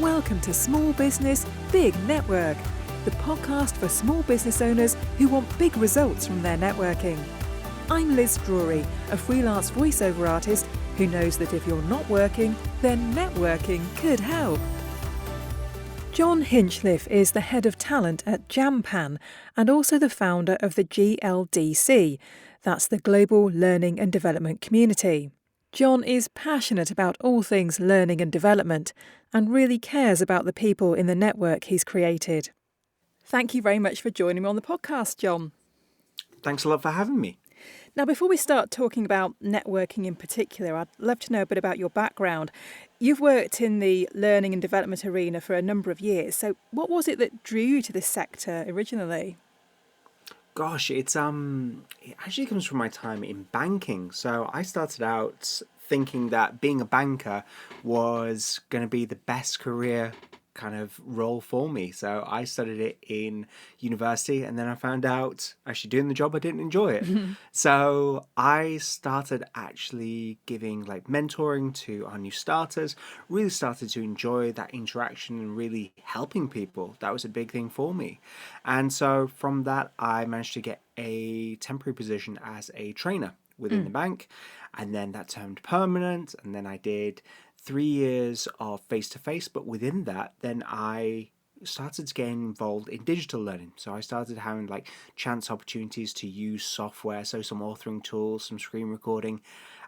Welcome to Small Business, Big Network, the podcast for small business owners who want big results from their networking. I'm Liz Drury, a freelance voiceover artist who knows that if you're not working, then networking could help. John Jinchliffe is the head of talent at Jampan and also the founder of the GLDC, that's the Global Learning and Development Community. John is passionate about all things learning and development and really cares about the people in the network he's created. Thank you very much for joining me on the podcast, John. Thanks a lot for having me. Now, before we start talking about networking in particular, I'd love to know a bit about your background. You've worked in the learning and development arena for a number of years. So what was it that drew you to this sector originally? Gosh, it actually comes from my time in banking. So I started out thinking that being a banker was going to be the best career kind of role for me. So I studied it in university, and then I found out actually doing the job I didn't enjoy it. So I started actually giving like mentoring to our new starters, really started to enjoy that interaction and really helping people. That was a big thing for me. And so from that, I managed to get a temporary position as a trainer within the bank, and then that turned permanent, and then I did 3 years of face-to-face, but within that, then I started to get involved in digital learning. So I started having like chance opportunities to use software, so some authoring tools, some screen recording,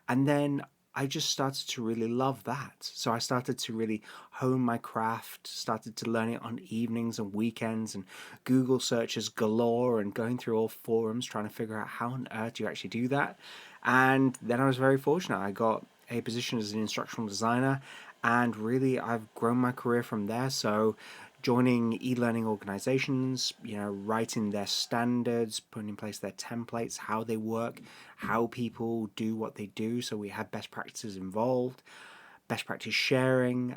and then I just started to really love that. So I started to really hone my craft, started to learn it on evenings and weekends and Google searches galore and going through all forums trying to figure out how on earth do you actually do that. And then I was very fortunate. I got a position as an instructional designer, and really I've grown my career from there. So joining e-learning organizations, writing their standards, putting in place their templates, how they work, how people do what they do. So we have best practices involved, best practice sharing.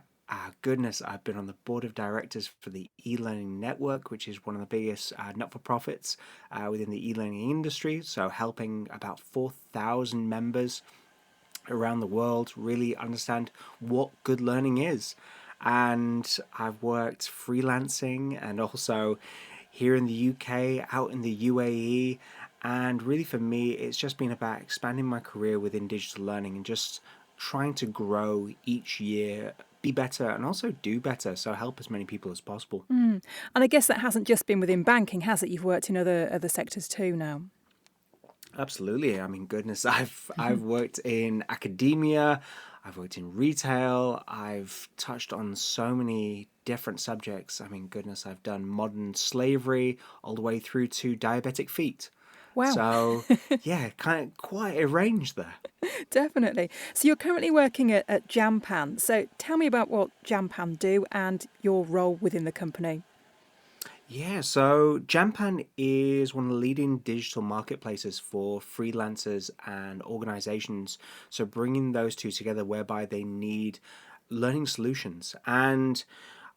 Goodness, I've been on the board of directors for the e-learning network, which is one of the biggest not-for-profits within the e-learning industry. So helping about 4,000 members around the world really understand what good learning is. And I've worked freelancing and also here in the UK, out in the UAE, and really for me it's just been about expanding my career within digital learning and just trying to grow each year, be better and also do better, so help as many people as possible. And I guess that hasn't just been within banking, has it? You've worked in other sectors too now. Absolutely. I mean, goodness, I've worked in academia, I've worked in retail, I've touched on so many different subjects. I mean, goodness, I've done modern slavery all the way through to diabetic feet. Wow. So, yeah, kind of quite a range there. Definitely. So you're currently working at Jampan. So tell me about what Jampan do and your role within the company. Yeah, so Jampan is one of the leading digital marketplaces for freelancers and organizations. So bringing those two together whereby they need learning solutions. And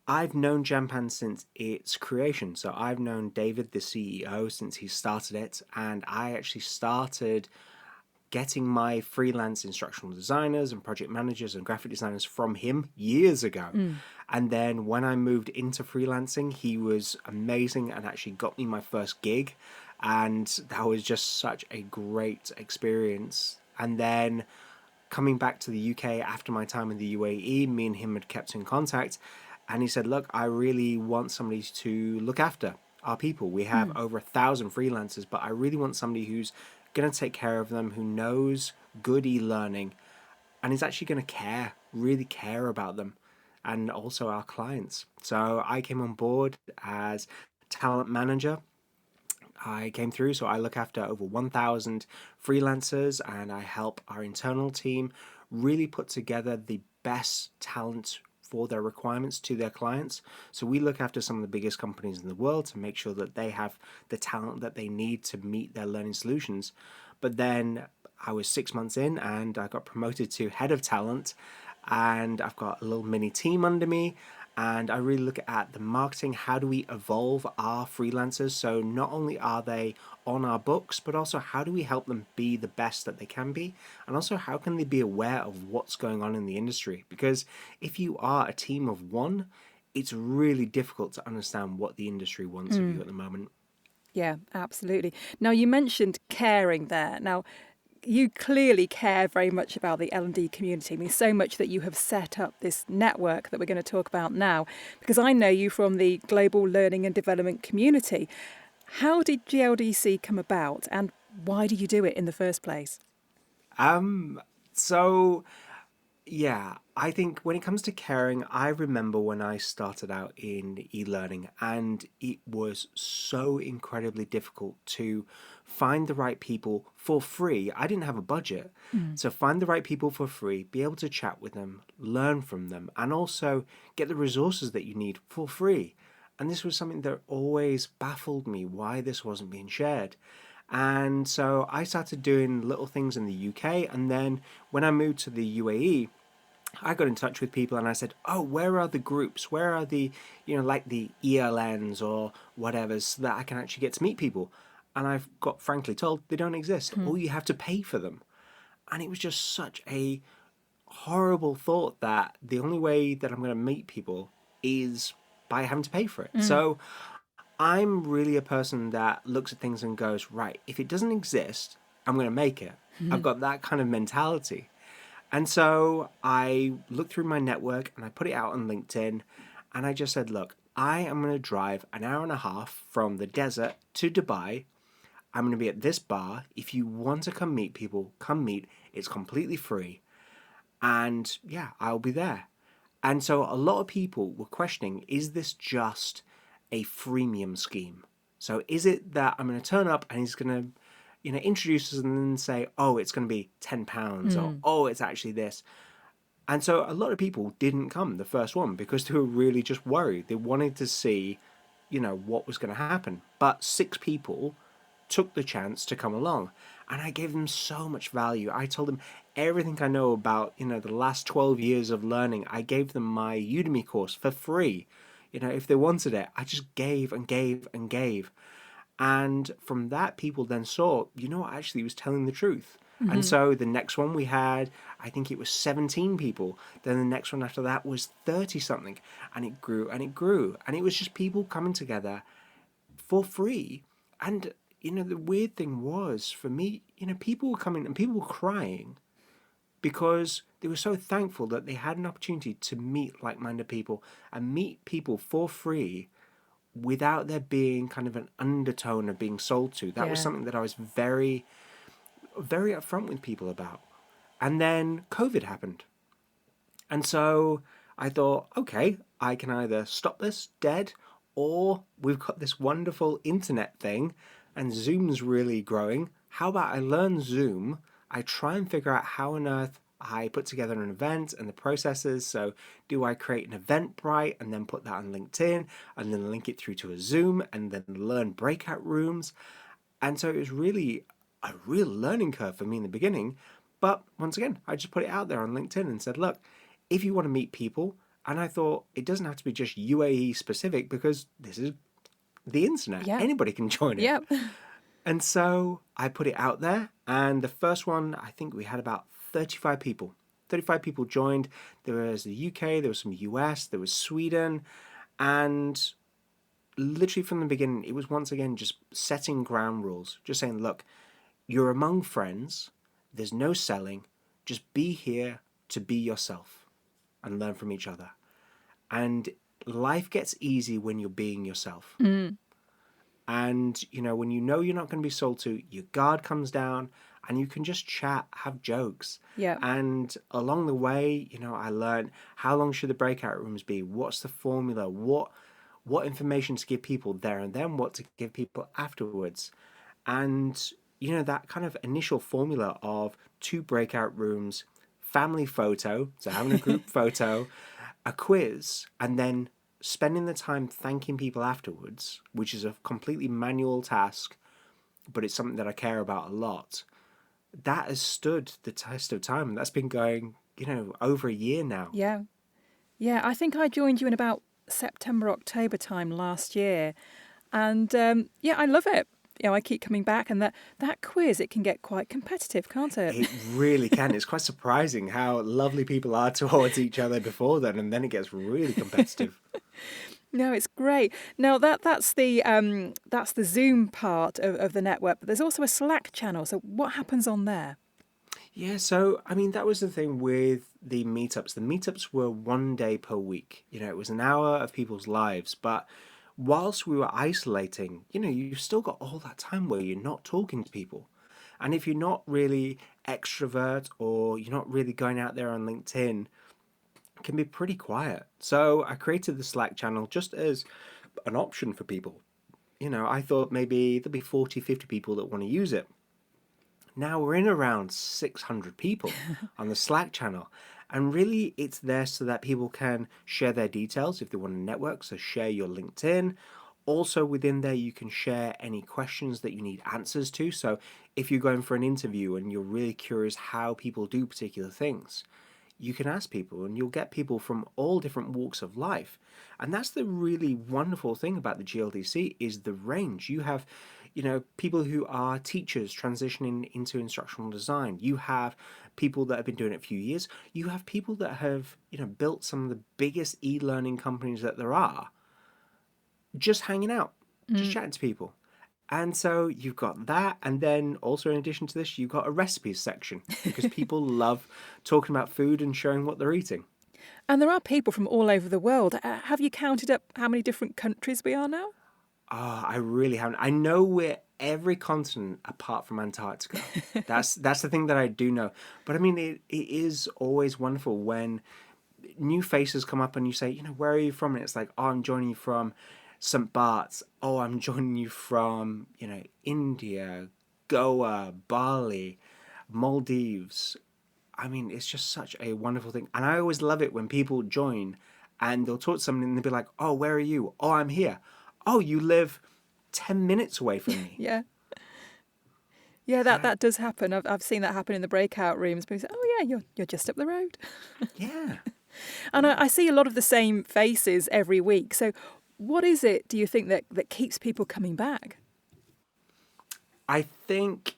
I've known Jampan since its creation. So I've known David, the CEO, since he started it. And I actually started getting my freelance instructional designers and project managers and graphic designers from him years ago. And then when I moved into freelancing, he was amazing and actually got me my first gig. And that was just such a great experience. And then coming back to the UK after my time in the UAE, me and him had kept in contact. And he said, look, I really want somebody to look after our people. We have over 1,000 freelancers, but I really want somebody who's going to take care of them, who knows good e-learning and is actually going to really care about them and also our clients. So I came on board as talent manager. I came through, so I look after over 1,000 freelancers and I help our internal team really put together the best talent for their requirements to their clients. So we look after some of the biggest companies in the world to make sure that they have the talent that they need to meet their learning solutions. But then I was 6 months in and I got promoted to head of talent, and I've got a little mini team under me. And I really look at the marketing. How do we evolve our freelancers? So not only are they on our books, but also how do we help them be the best that they can be? And also how can they be aware of what's going on in the industry? Because if you are a team of one, it's really difficult to understand what the industry wants of you at the moment. Yeah, absolutely. Now, you mentioned caring there. Now, you clearly care very much about the L&D community. I mean, so much that you have set up this network that we're going to talk about now, because I know you from the global learning and development community. How did GLDC come about, and why do you do it in the first place? So yeah, I think when it comes to caring, I remember when I started out in e-learning, and it was so incredibly difficult to find the right people for free. I didn't have a budget. So find the right people for free, be able to chat with them, learn from them, and also get the resources that you need for free. And this was something that always baffled me, why this wasn't being shared. And so I started doing little things in the UK, and then when I moved to the UAE, I got in touch with people and I said, "Oh, where are the groups? Where are the, like the ELNs or whatever, so that I can actually get to meet people?" And I've got frankly told they don't exist, or you have to pay for them. And it was just such a horrible thought that the only way that I'm going to meet people is by having to pay for it. So I'm really a person that looks at things and goes, right, if it doesn't exist, I'm going to make it. I've got that kind of mentality. And so I looked through my network and I put it out on LinkedIn, and I just said, look, I am going to drive an hour and a half from the desert to Dubai. I'm going to be at this bar. If you want to come meet people, come meet. It's completely free. And yeah, I'll be there. And so a lot of people were questioning, is this just a freemium scheme? So is it that I'm going to turn up and he's going to, introduce us and then say, oh, it's going to be £10 or, oh, it's actually this. And so a lot of people didn't come the first one because they were really just worried. They wanted to see, what was going to happen. But 6 people took the chance to come along, and I gave them so much value. I told them everything I know about, the last 12 years of learning. I gave them my Udemy course for free. If they wanted it, I just gave and gave and gave. And from that, people then saw, actually he was telling the truth. And so the next one we had, I think it was 17 people. Then the next one after that was 30 something. And it grew and it grew. And it was just people coming together for free. And, the weird thing was for me, people were coming and people were crying because they were so thankful that they had an opportunity to meet like-minded people and meet people for free without there being kind of an undertone of being sold to. That was Yeah. something that I was very, very upfront with people about. And then COVID happened. And so I thought, okay, I can either stop this dead, or we've got this wonderful internet thing and Zoom's really growing. How about I learn Zoom? I try and figure out how on earth I put together an event and the processes. So do I create an Eventbrite and then put that on LinkedIn and then link it through to a Zoom and then learn breakout rooms? And so it was really a real learning curve for me in the beginning. But once again, I just put it out there on LinkedIn and said, look, if you want to meet people, and I thought it doesn't have to be just UAE specific because this is the internet. Yeah. Anybody can join it. Yep. And so I put it out there, and the first one, I think we had about 35 people. 35 people joined. There was the UK, there was some US, there was Sweden, and literally from the beginning, it was once again just setting ground rules, just saying, look, you're among friends, there's no selling, just be here to be yourself and learn from each other. And life gets easy when you're being yourself. And, when you're not going to be sold to, your guard comes down and you can just chat, have jokes. Yeah. And along the way, I learned how long should the breakout rooms be? What's the formula? What information to give people there and then, what to give people afterwards. And, that kind of initial formula of 2 breakout rooms, family photo, so having a group photo, a quiz, and then spending the time thanking people afterwards, which is a completely manual task, but it's something that I care about a lot. That has stood the test of time. That's been going, over a year now. Yeah. Yeah, I think I joined you in about September, October time last year. And I love it. I keep coming back, and that quiz, it can get quite competitive, can't it? It really can. It's quite surprising how lovely people are towards each other before then, and then it gets really competitive. No, it's great. Now that's the Zoom part of the network, but there's also a Slack channel. So what happens on there? Yeah, so I mean, that was the thing with the meetups. The meetups were 1 day per week. It was an hour of people's lives. But whilst we were isolating, you've still got all that time where you're not talking to people. And if you're not really extrovert or you're not really going out there on LinkedIn, it can be pretty quiet. So I created the Slack channel just as an option for people. I thought maybe there'll be 40, 50 people that want to use it. Now we're in around 600 people on the Slack channel. And really, it's there so that people can share their details if they want to network. So share your LinkedIn. Also within there, you can share any questions that you need answers to. So if you're going for an interview and you're really curious how people do particular things, you can ask people and you'll get people from all different walks of life. And that's the really wonderful thing about the GLDC is the range. You have, people who are teachers transitioning into instructional design. You have people that have been doing it a few years. You have people that have, built some of the biggest e-learning companies that there are, just hanging out, just chatting to people. And so you've got that, and then also in addition to this, you've got a recipes section because people love talking about food and showing what they're eating. And there are people from all over the world. Have you counted up how many different countries we are now? I really haven't. I know we're every continent apart from Antarctica. That's the thing that I do know. But I mean, it is always wonderful when new faces come up and you say, where are you from? And it's like, oh, I'm joining you from St. Bart's. Oh, I'm joining you from, India, Goa, Bali, Maldives. I mean, it's just such a wonderful thing. And I always love it when people join and they'll talk to somebody and they'll be like, oh, where are you? Oh, I'm here. Oh, you live 10 minutes away from me. Yeah. Yeah, that does happen. I've seen that happen in the breakout rooms. People say, oh, yeah, you're just up the road. Yeah. And I see a lot of the same faces every week. So what is it, do you think, that keeps people coming back? I think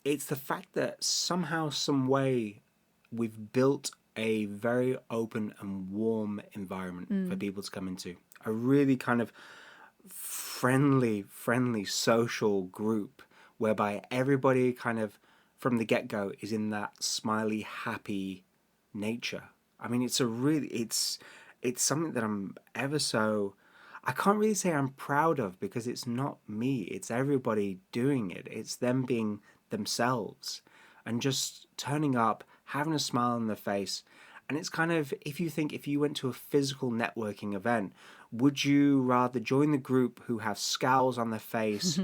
it's the fact that somehow, some way, we've built a very open and warm environment for people to come into. A really kind of friendly social group whereby everybody kind of from the get-go is in that smiley, happy nature. I mean, it's something that I'm ever so, I can't really say I'm proud of because it's not me, it's everybody doing it. It's them being themselves and just turning up, having a smile on their face. And it's kind of, if you went to a physical networking event, would you rather join the group who have scowls on their face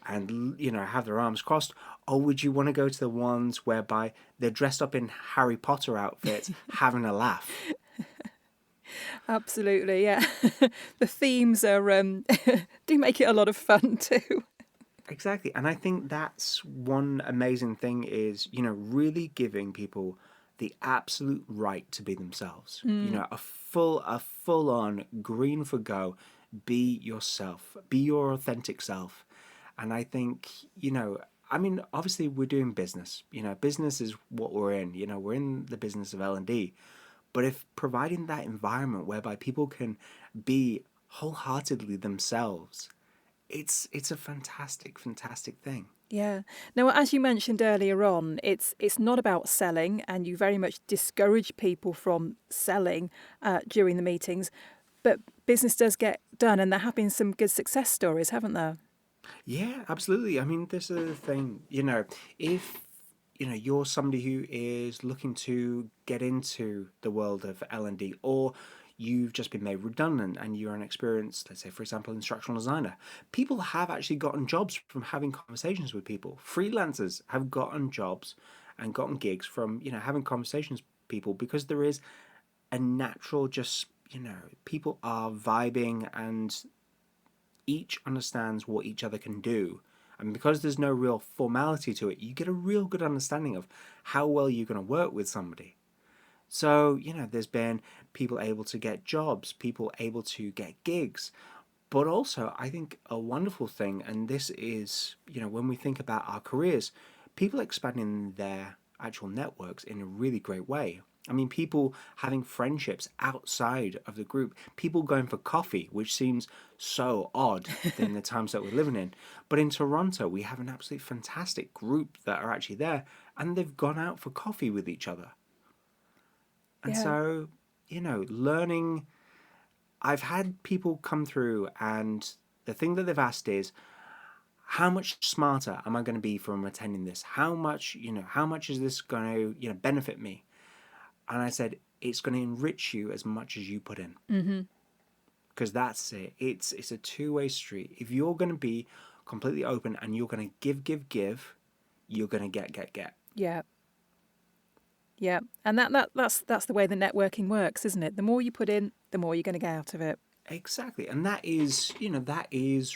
and, have their arms crossed? Or would you want to go to the ones whereby they're dressed up in Harry Potter outfits, having a laugh? Absolutely, yeah. The themes are do make it a lot of fun too. Exactly. And I think that's one amazing thing is, really giving people the absolute right to be themselves. A full on green for go, be yourself, be your authentic self. And I think, obviously we're doing business. Business is what we're in. We're in the business of L&D. But if providing that environment whereby people can be wholeheartedly themselves, it's a fantastic thing. Yeah. Now, as you mentioned earlier on, it's not about selling, and you very much discourage people from selling during the meetings. But business does get done, and there have been some good success stories, haven't there? Yeah, absolutely. I mean, this is the thing, if you're somebody who is looking to get into the world of L&D, or you've just been made redundant and you're an experienced, let's say, for example, instructional designer, people have actually gotten jobs from having conversations with people. Freelancers have gotten jobs and gotten gigs from, having conversations with people because there is a natural just, people are vibing and each understands what each other can do. And because there's no real formality to it, you get a real good understanding of how well you're going to work with somebody. So, there's been people able to get jobs, people able to get gigs, But also, I think a wonderful thing, and this is, when we think about our careers, people expanding their actual networks in a really great way. I mean, people having friendships outside of the group, people going for coffee, which seems so odd in the times that we're living in. But in Toronto, we have an absolutely fantastic group that are actually there, and they've gone out for coffee with each other. And Yeah. so, learning, I've had people come through, and the thing that they've asked is, how much smarter am I going to be from attending this? How much is this going to, benefit me? And I said, it's going to enrich you as much as you put in. Mm-hmm. Because that's it. It's a two-way street. If you're going to be completely open and you're going to give, you're going to get. Yeah. Yeah. And that's the way the networking works, isn't it? The more you put in, the more you're going to get out of it. Exactly. And that is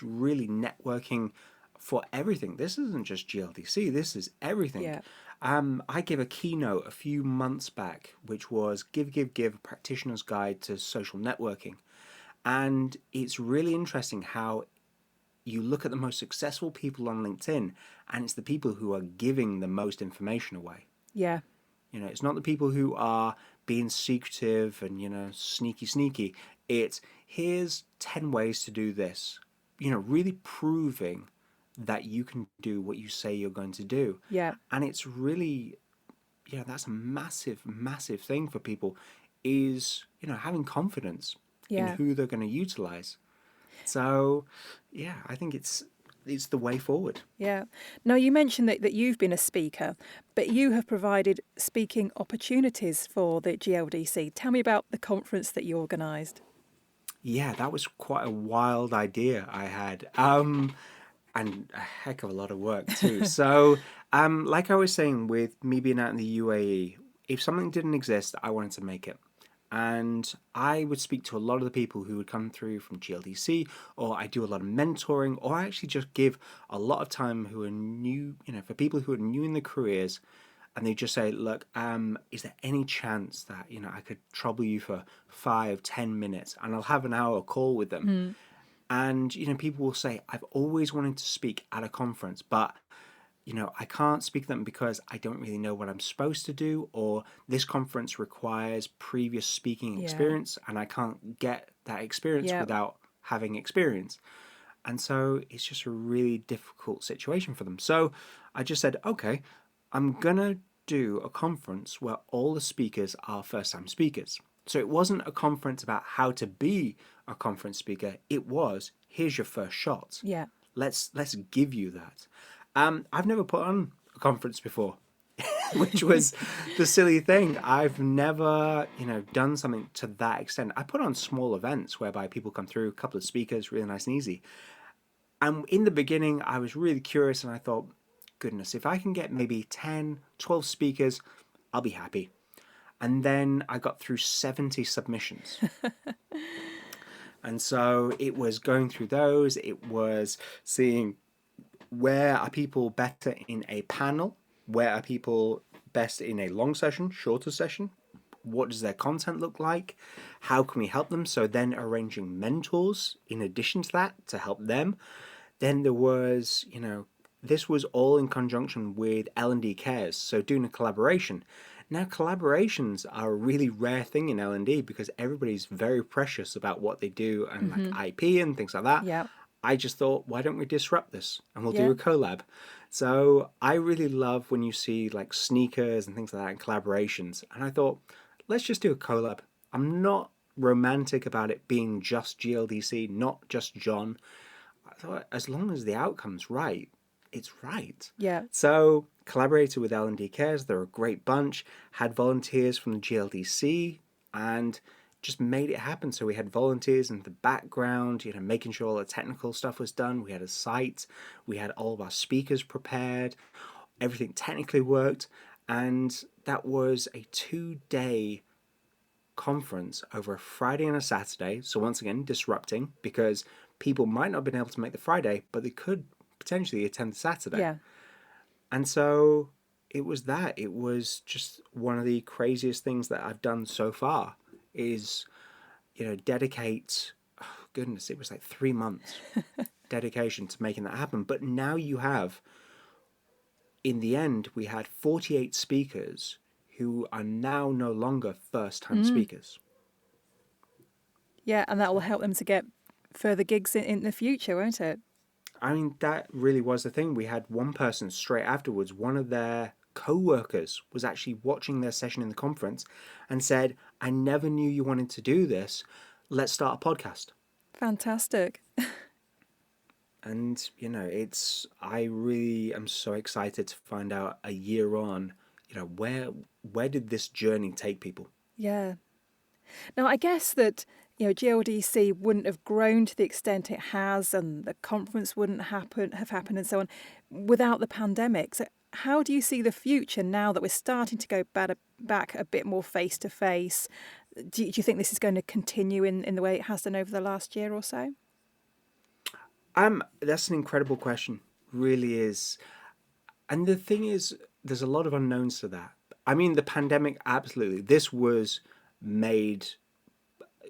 really networking for everything. This isn't just GLDC, this is everything. Yeah. I gave a keynote a few months back, which was Give, a Practitioner's Guide to Social Networking. And it's really interesting how you look at the most successful people on LinkedIn, and it's the people who are giving the most information away. Yeah. It's not the people who are being secretive and, sneaky. It's, here's 10 ways to do this. Really proving that you can do what you say you're going to do. Yeah. And it's really, that's a massive, massive thing for people is, having confidence in who they're going to utilize. So, yeah, I think it's the way forward. Yeah. Now, you mentioned that you've been a speaker, but you have provided speaking opportunities for the GLDC. Tell me about the conference that you organised. Yeah, that was quite a wild idea I had. And a heck of a lot of work too. So, like I was saying, with me being out in the UAE, if something didn't exist, I wanted to make it. And I would speak to a lot of the people who would come through from GLDC, or I do a lot of mentoring, or I actually just give a lot of time who are new, for people who are new in their careers, and they just say, look, is there any chance that, I could trouble you for 5-10 minutes, and I'll have an hour call with them. And, people will say, I've always wanted to speak at a conference, but, I can't speak to them because I don't really know what I'm supposed to do, or this conference requires previous speaking experience, and I can't get that experience without having experience. And so it's just a really difficult situation for them. So I just said, okay, I'm going to do a conference where all the speakers are first-time speakers. So it wasn't a conference about how to be a conference speaker. It was, here's your first shot. Yeah. Let's give you that. I've never put on a conference before, which was the silly thing. I've never, done something to that extent. I put on small events whereby people come through, a couple of speakers, really nice and easy. And in the beginning, I was really curious and I thought, goodness, if I can get maybe 10, 12 speakers, I'll be happy. And then I got through 70 submissions. And so it was going through those. It was seeing where are people better in a panel? Where are people best in a long session, shorter session? What does their content look like? How can we help them? So then arranging mentors in addition to that to help them. Then there was, this was all in conjunction with L&D Cares. So doing a collaboration. Now, collaborations are a really rare thing in L&D because everybody's very precious about what they do and like IP and things like that. Yeah. I just thought, why don't we disrupt this and we'll do a collab? So I really love when you see like sneakers and things like that and collaborations. And I thought, let's just do a collab. I'm not romantic about it being just GLDC, not just John. I thought as long as the outcome's right, it's right. Yeah. So collaborated with L&D Cares. They're a great bunch. Had volunteers from the GLDC and just made it happen. So we had volunteers in the background, making sure all the technical stuff was done. We had a site. We had all of our speakers prepared. Everything technically worked. And that was a 2-day conference over a Friday and a Saturday. So once again, disrupting because people might not have been able to make the Friday, but they could potentially attend the Saturday. Yeah. And so it was that. It was just one of the craziest things that I've done so far is, dedicate, goodness, it was like 3 months dedication to making that happen. But now you have, in the end, we had 48 speakers who are now no longer first-time speakers. Yeah, and that will help them to get further gigs in the future, won't it? I mean, that really was the thing. We had one person straight afterwards, one of their co-workers was actually watching their session in the conference and said, I never knew you wanted to do this. Let's start a podcast. Fantastic. And, you know, I really am so excited to find out a year on, you know, where did this journey take people? Yeah. Now, I guess that, you know, GLDC wouldn't have grown to the extent it has, and the conference wouldn't have happened and so on without the pandemic. So how do you see the future now that we're starting to go back a bit more face to face? Do you think this is going to continue in the way it has done over the last year or so? That's an incredible question. Really is. And the thing is, there's a lot of unknowns to that. I mean, the pandemic, absolutely. This was made,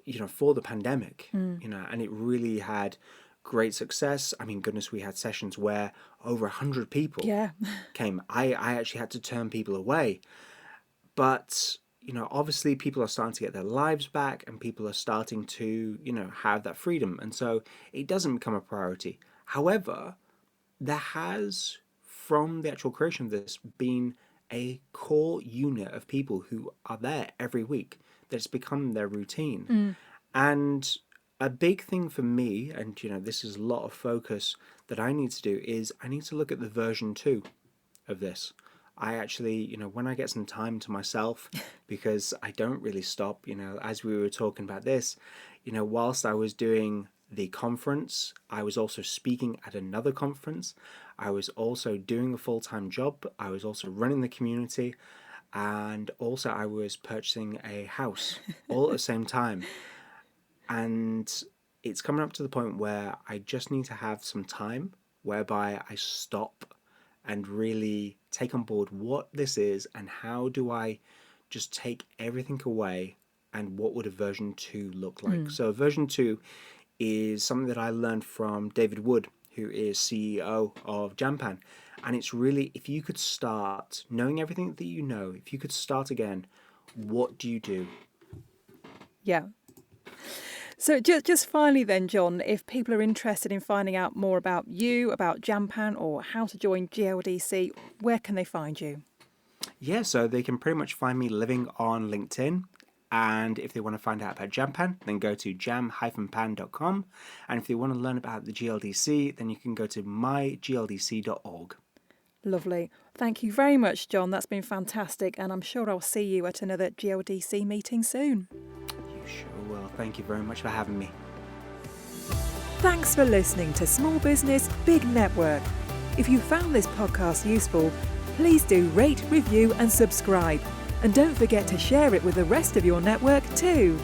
you know, for the pandemic, you know, and it really had great success. I mean, goodness, we had sessions where over 100 people came. I actually had to turn people away. But, you know, obviously people are starting to get their lives back and people are starting to, you know, have that freedom. And so it doesn't become a priority. However, there has, from the actual creation of this, been a core unit of people who are there every week. That's become their routine. And a big thing for me, and, you know, this is a lot of focus that I need to do, is I need to look at the version 2 of this. I actually, you know, when I get some time to myself, because I don't really stop, you know, as we were talking about this, you know, whilst I was doing the conference, I was also speaking at another conference. I was also doing a full-time job. I was also running the community. And also I was purchasing a house all at the same time. And it's coming up to the point where I just need to have some time whereby I stop and really take on board what this is and how do I just take everything away and what would a version 2 look like. So version 2 is something that I learned from David Wood, who is CEO of Jampan. And it's really, if you could start knowing everything that you know, if you could start again, what do you do? Yeah. So just finally then, John, if people are interested in finding out more about you, about Jampan, or how to join GLDC, where can they find you? Yeah, so they can pretty much find me living on LinkedIn. And if they want to find out about Jampan, then go to jam-pan.com. And if they want to learn about the GLDC, then you can go to mygldc.org. Lovely. Thank you very much, John. That's been fantastic. And I'm sure I'll see you at another GLDC meeting soon. You sure will. Thank you very much for having me. Thanks for listening to Small Business, Big Network. If you found this podcast useful, please do rate, review and subscribe. And don't forget to share it with the rest of your network too.